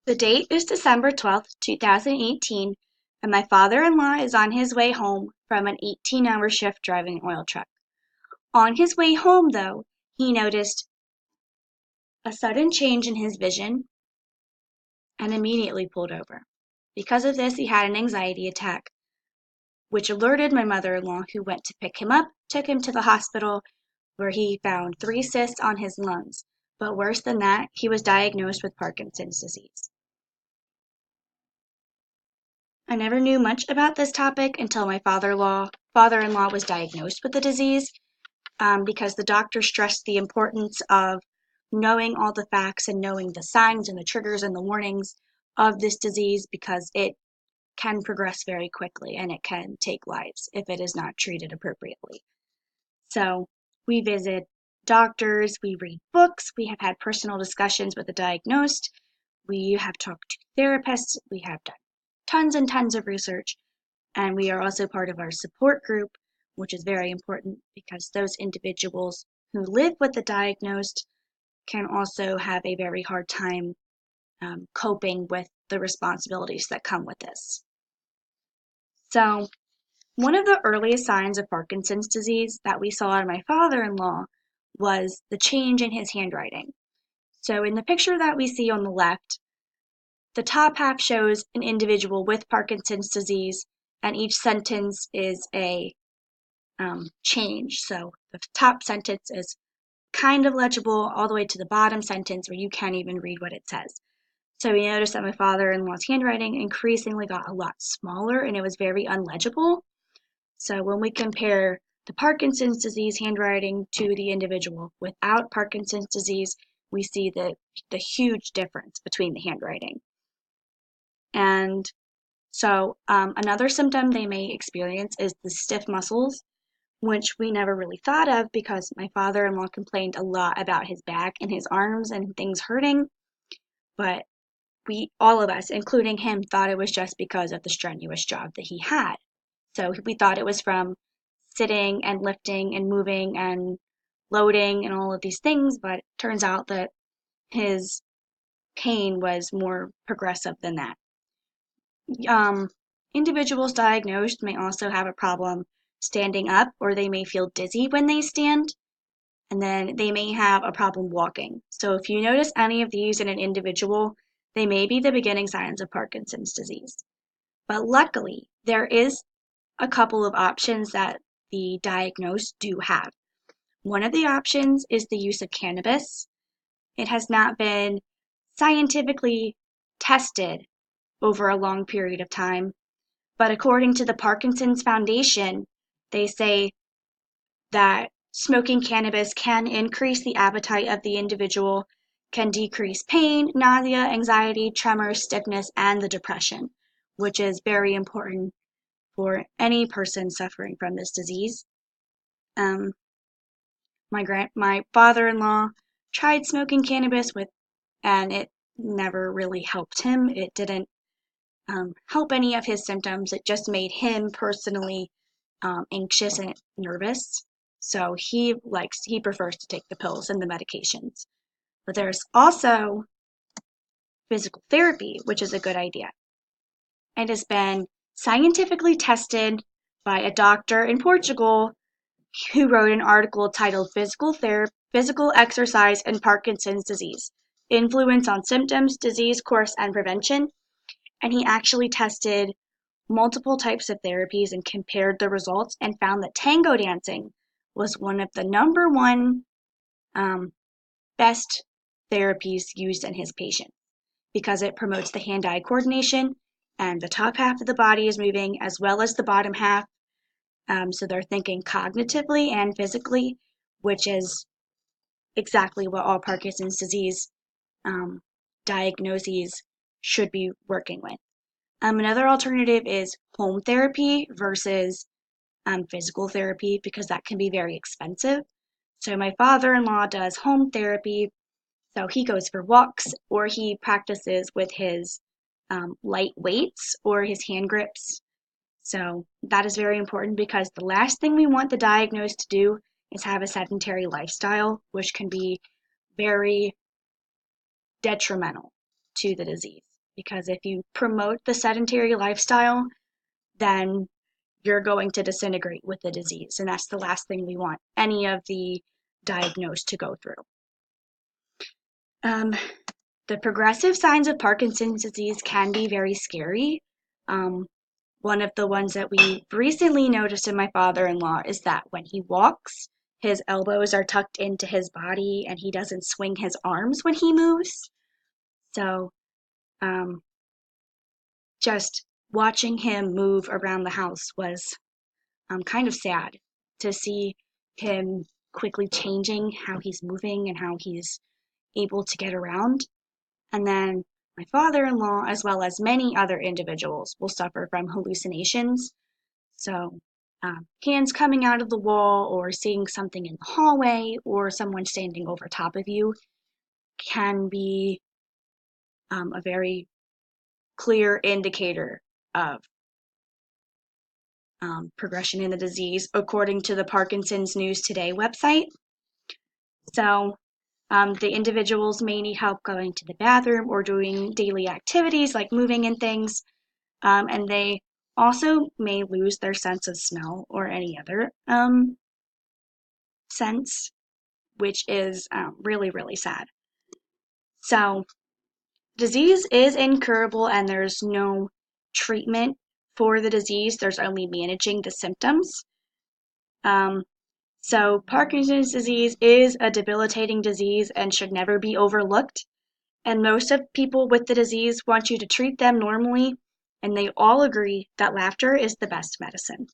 The date is December 12th, 2018, and my father-in-law is on his way home from an 18-hour shift driving an oil truck. On his way home, though, he noticed a sudden change in his vision and immediately pulled over. Because of this, he had an anxiety attack, which alerted my mother-in-law, who went to pick him up, took him to the hospital, where he found 3 cysts on his lungs. But worse than that, he was diagnosed with Parkinson's disease. I never knew much about this topic until my father-in-law was diagnosed with the disease, because the doctor stressed the importance of knowing all the facts and knowing the signs and the triggers and the warnings of this disease, because it can progress very quickly and it can take lives if it is not treated appropriately. So we visit doctors, we read books, we have had personal discussions with the diagnosed, we have talked to therapists, we have done tons and tons of research, and we are also part of our support group, which is very important because those individuals who live with the diagnosed can also have a very hard time coping with the responsibilities that come with this. So one of the earliest signs of Parkinson's disease that we saw in my father-in-law was the change in his handwriting. So in the picture that we see on the left, the top half shows an individual with Parkinson's disease, and each sentence is a change. So the top sentence is kind of legible all the way to the bottom sentence where you can't even read what it says. So we noticed that my father-in-law's handwriting increasingly got a lot smaller and it was very unlegible. So when we compare the Parkinson's disease handwriting to the individual without Parkinson's disease, we see the huge difference between the handwriting. And so another symptom they may experience is the stiff muscles, which we never really thought of because my father-in-law complained a lot about his back and his arms and things hurting. But all of us, including him, thought it was just because of the strenuous job that he had. So we thought it was from sitting and lifting and moving and loading and all of these things, but it turns out that his pain was more progressive than that. Individuals diagnosed may also have a problem standing up, or they may feel dizzy when they stand, and then they may have a problem walking. So if you notice any of these in an individual, they may be the beginning signs of Parkinson's disease. But luckily, there is a couple of options that the diagnosed do have. One of the options is the use of cannabis. It has not been scientifically tested over a long period of time, but according to the Parkinson's Foundation, they say that smoking cannabis can increase the appetite of the individual, can decrease pain, nausea, anxiety, tremors, stiffness, and the depression, which is very important for any person suffering from this disease. My father-in-law tried smoking cannabis and it never really helped him. It didn't help any of his symptoms. It just made him personally anxious and nervous. So he prefers to take the pills and the medications. But there's also physical therapy, which is a good idea. It has been scientifically tested by a doctor in Portugal who wrote an article titled Physical Exercise and Parkinson's Disease: Influence on Symptoms, Disease Course, and Prevention. And he actually tested multiple types of therapies and compared the results and found that tango dancing was one of the number one best therapies used in his patients because it promotes the hand-eye coordination and the top half of the body is moving as well as the bottom half. So they're thinking cognitively and physically, which is exactly what all Parkinson's disease diagnoses should be working with. Another alternative is home therapy versus physical therapy because that can be very expensive. So my father-in-law does home therapy. So he goes for walks or he practices with his light weights or his hand grips. So that is very important because the last thing we want the diagnosed to do is have a sedentary lifestyle, which can be very detrimental to the disease. because if you promote the sedentary lifestyle, then you're going to disintegrate with the disease, and that's the last thing we want any of the diagnosed to go through. The progressive signs of Parkinson's disease can be very scary. One of the ones that we recently noticed in my father-in-law is that when he walks, his elbows are tucked into his body and he doesn't swing his arms when he moves. So just watching him move around the house was kind of sad to see him quickly changing how he's moving and how he's able to get around. And then my father-in-law, as well as many other individuals, will suffer from hallucinations. So hands coming out of the wall or seeing something in the hallway or someone standing over top of you can be a very clear indicator of progression in the disease, according to the Parkinson's News Today website. So the individuals may need help going to the bathroom or doing daily activities like moving and things, and they also may lose their sense of smell or any other sense, which is really, really sad. So disease is incurable and there's no treatment for the disease. There's only managing the symptoms. So Parkinson's disease is a debilitating disease and should never be overlooked. And most of people with the disease want you to treat them normally, and they all agree that laughter is the best medicine.